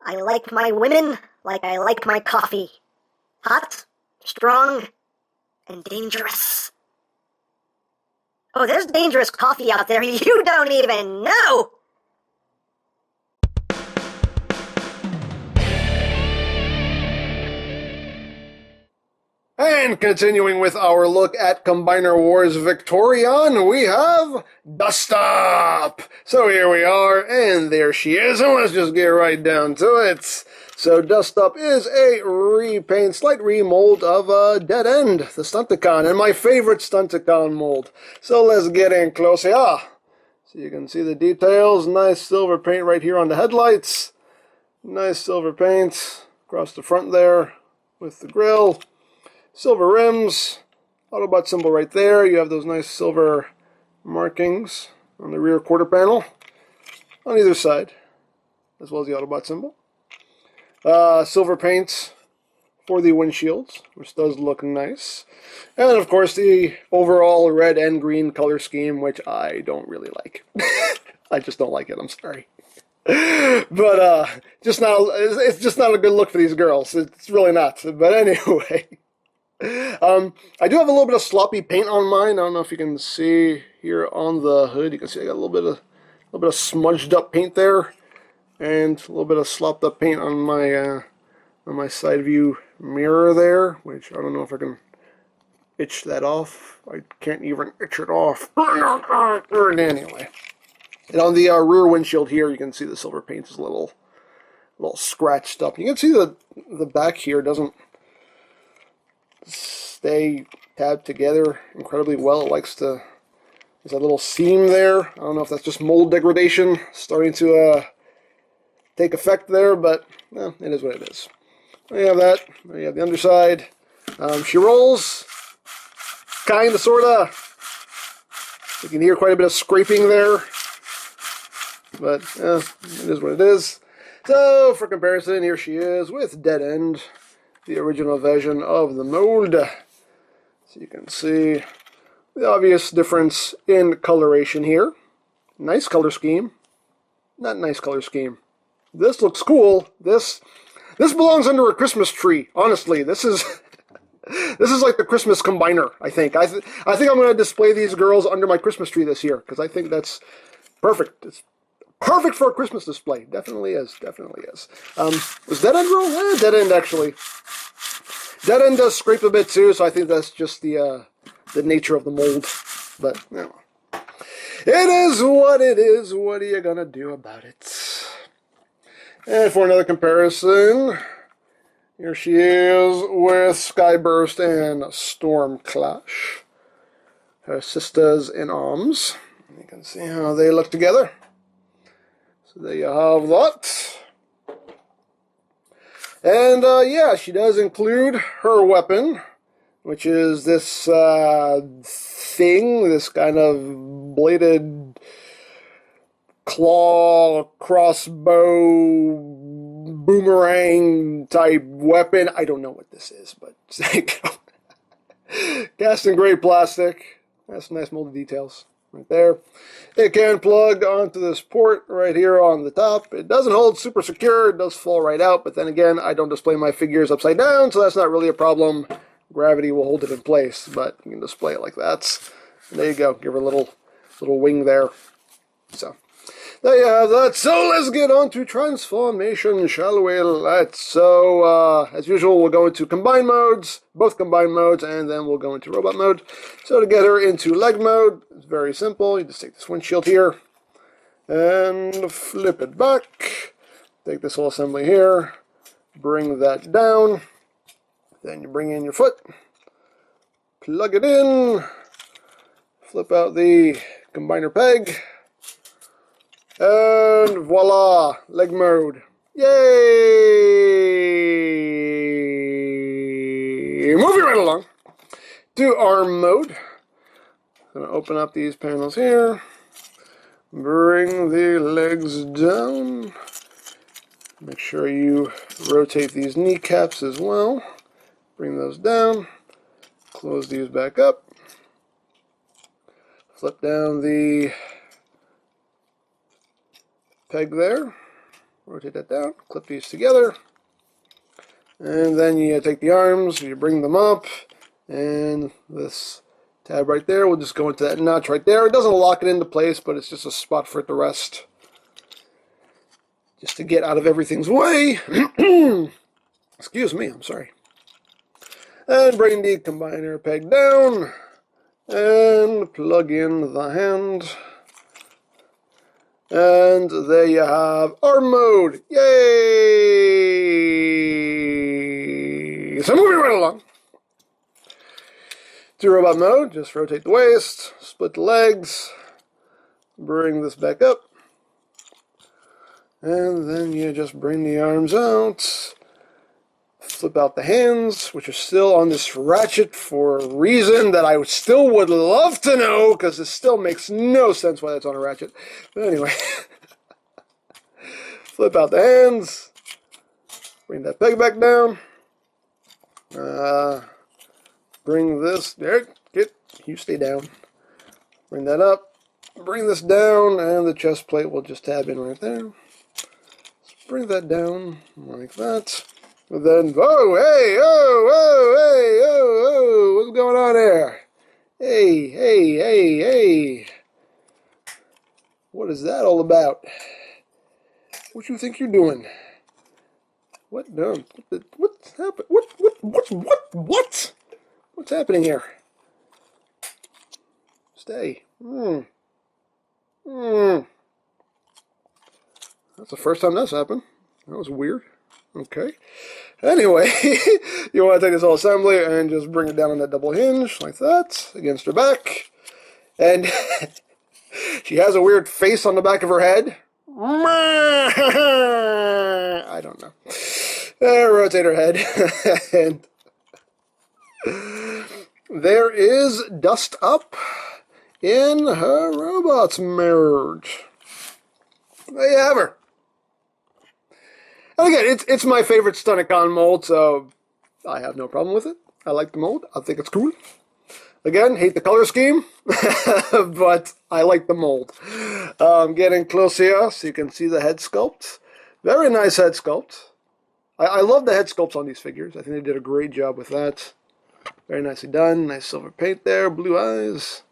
I like my women like I like my coffee. Hot, strong, and dangerous. Oh, there's dangerous coffee out there you don't even know! And continuing with our look at Combiner Wars Victorion, we have Dust Up! So here we are, and there she is, and let's just get right down to it. So Dust Up is a repaint, slight remold of Dead End, the Stunticon, and my favorite Stunticon mold. So let's get in close here. So you can see the details, nice silver paint right here on the headlights. Nice silver paint across the front there with the grille. Silver rims, Autobot symbol right there. You have those nice silver markings on the rear quarter panel on either side, as well as the Autobot symbol. Silver paint for the windshields, which does look nice. And of course the overall red and green color scheme, which I don't really like. I just don't like it, I'm sorry. But it's just not a good look for these girls. It's really not. But anyway. I do have a little bit of sloppy paint on mine. I don't know if you can see here on the hood. You can see I got a little bit of smudged up paint there, and a little bit of slopped up paint on my side view mirror there, which I don't know if I can itch that off. I can't even itch it off. Anyway, and on the rear windshield here, you can see the silver paint is a little scratched up. You can see the back here doesn't stay tabbed together incredibly well. It likes to, there's a little seam there. I don't know if that's just mold degradation starting to take effect there, but it is what it is. There you have that. There you have the underside. She rolls, kinda, sorta. You can hear quite a bit of scraping there, but it is what it is. So for comparison, here she is with Dead End, the original version of the mold. So you can see the obvious difference in coloration here. Nice color scheme. Not nice color scheme. This looks cool. This belongs under a Christmas tree. Honestly, this is this is like the Christmas combiner, I think. I think I'm going to display these girls under my Christmas tree this year, because I think that's perfect. It's perfect for a Christmas display. Definitely is. Definitely is. Was Dead End roll? Dead End, actually. Dead End does scrape a bit too, so I think that's just the nature of the mold. But, it is what it is. What are you going to do about it? And for another comparison, here she is with Skyburst and Storm Clash. Her sisters in arms. You can see how they look together. So there you have that. And yeah, she does include her weapon, which is this thing, this kind of bladed claw, crossbow, boomerang type weapon. I don't know what this is, but cast in gray plastic. That's some nice molded details right there. It can plug onto this port right here on the top. It doesn't hold super secure. It does fall right out, but then again, I don't display my figures upside down, so that's not really a problem. Gravity will hold it in place, but you can display it like that. And there you go. Give her a little wing there. So there you have that. So let's get on to transformation, shall we? As usual, we'll go into combine modes, both combine modes, and then we'll go into robot mode. So to get her into leg mode, it's very simple. You just take this windshield here and flip it back. Take this whole assembly here, bring that down. Then you bring in your foot, plug it in, flip out the combiner peg, and voila, leg mode. Yay! Moving right along to arm mode. I'm going to open up these panels here, bring the legs down, make sure you rotate these kneecaps as well. Bring those down, close these back up, flip down the peg there, rotate that down, clip these together, and then you take the arms, you bring them up, and this tab right there will just go into that notch right there. It doesn't lock it into place, but it's just a spot for it to rest, just to get out of everything's way. Excuse me, I'm sorry. And bring the combiner peg down, and plug in the hand. And there you have arm mode. Yay! So moving right along. To robot mode, just rotate the waist, split the legs, bring this back up, and then you just bring the arms out, flip out the hands, which are still on this ratchet for a reason that I still would love to know, because it still makes no sense why that's on a ratchet. But anyway, flip out the hands, bring that peg back down, bring this, there, you stay down, bring that up, bring this down, and the chest plate will just tab in right there. Let's bring that down like that. And then, oh, hey, oh, oh, hey, oh, oh, what's going on there? Hey, hey, hey, hey. What is that all about? What you think you're doing? What? No, what's happening? What? What's happening here? Stay. That's the first time that's happened. That was weird. Okay. Anyway, you want to take this whole assembly and just bring it down on that double hinge like that against her back. And she has a weird face on the back of her head. I don't know. Rotate her head. And there is Dust Up in her robots mode. There you have her. And again, it's my favorite Stunticon mold, so I have no problem with it. I like the mold. I think it's cool. Again, hate the color scheme, but I like the mold. Getting close here so you can see the head sculpt. Very nice head sculpt. I love the head sculpts on these figures. I think they did a great job with that. Very nicely done. Nice silver paint there. Blue eyes.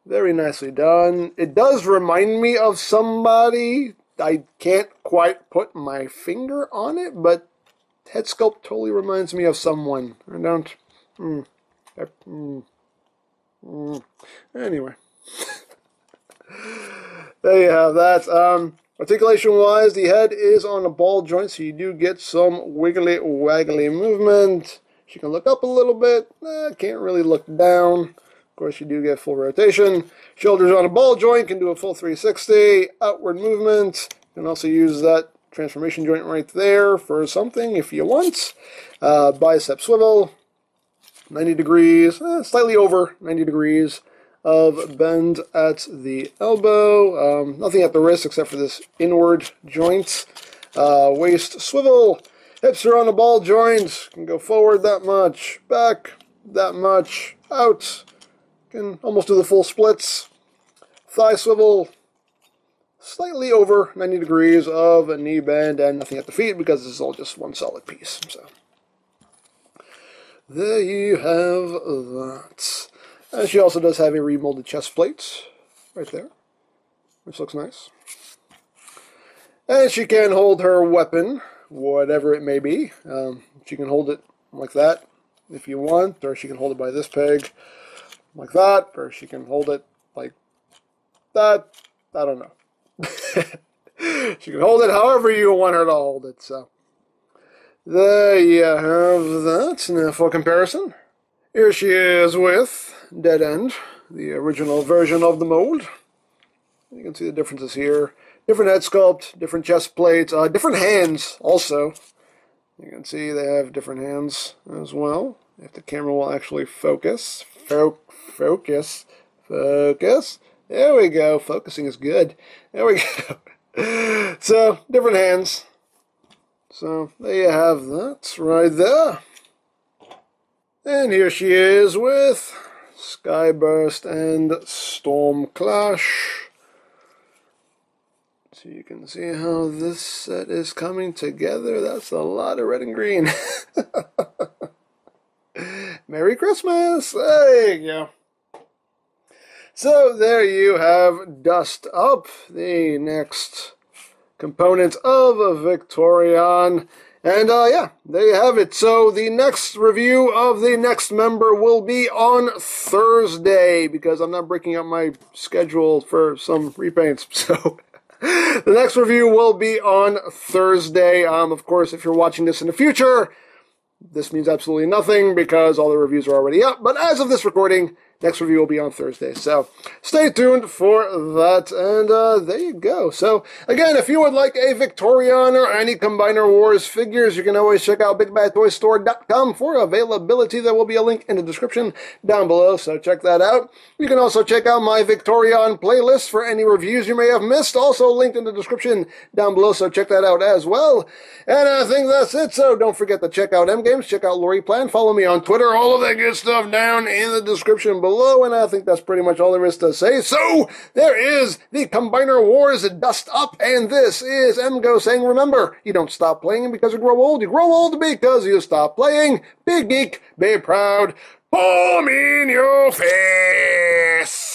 Very nicely done. It does remind me of somebody. I can't quite put my finger on it, but head sculpt totally reminds me of someone. I don't... Anyway. There you have that. Articulation-wise, the head is on a ball joint, so you do get some wiggly-waggly movement. She can look up a little bit. Can't really look down. Of course, you do get full rotation. Shoulders on a ball joint, can do a full 360. Outward movement. You can also use that transformation joint right there for something if you want. Bicep swivel. 90 degrees, slightly over 90 degrees of bend at the elbow. Nothing at the wrist except for this inward joint. Waist swivel. Hips are on a ball joint. Can go forward that much, back that much, out. Can almost do the full splits. Thigh swivel. Slightly over 90 degrees of a knee bend, and nothing at the feet because this is all just one solid piece. So there you have that. And she also does have a remolded chest plate right there, which looks nice. And she can hold her weapon, whatever it may be. She can hold it like that if you want, or she can hold it by this peg like that, or she can hold it like that. I don't know. She can hold it however you want her to hold it. So there you have that. Now for comparison, here she is with Dead End, the original version of the mold. You can see the differences here. Different head sculpt, different chest plates, different hands also. You can see they have different hands as well. If the camera will actually focus. Focus. There we go. Focusing is good. There we go. So, different hands. So, there you have that right there. And here she is with Skyburst and Storm Clash. So you can see how this set is coming together. That's a lot of red and green. Merry Christmas! There you go. So there you have Dust Up, the next component of a Victorion. And yeah, there you have it. So the next review of the next member will be on Thursday, because I'm not breaking up my schedule for some repaints. So the next review will be on Thursday. Of course, if you're watching this in the future, this means absolutely nothing because all the reviews are already up. But as of this recording, next review will be on Thursday. So stay tuned for that. And there you go. So again, if you would like a Victorion or any Combiner Wars figures, you can always check out BigBadToyStore.com for availability. There will be a link in the description down below, so check that out. You can also check out my Victorion playlist for any reviews you may have missed, also linked in the description down below, so check that out as well. And I think that's it, so don't forget to check out EmGo's, check out Lori Plan, follow me on Twitter, all of that good stuff down in the description below, and I think that's pretty much all there is to say. So there is the Combiner Wars Dust Up, and this is EmGo saying, remember, you don't stop playing because you grow old because you stop playing. Big geek, be proud, palm in your face.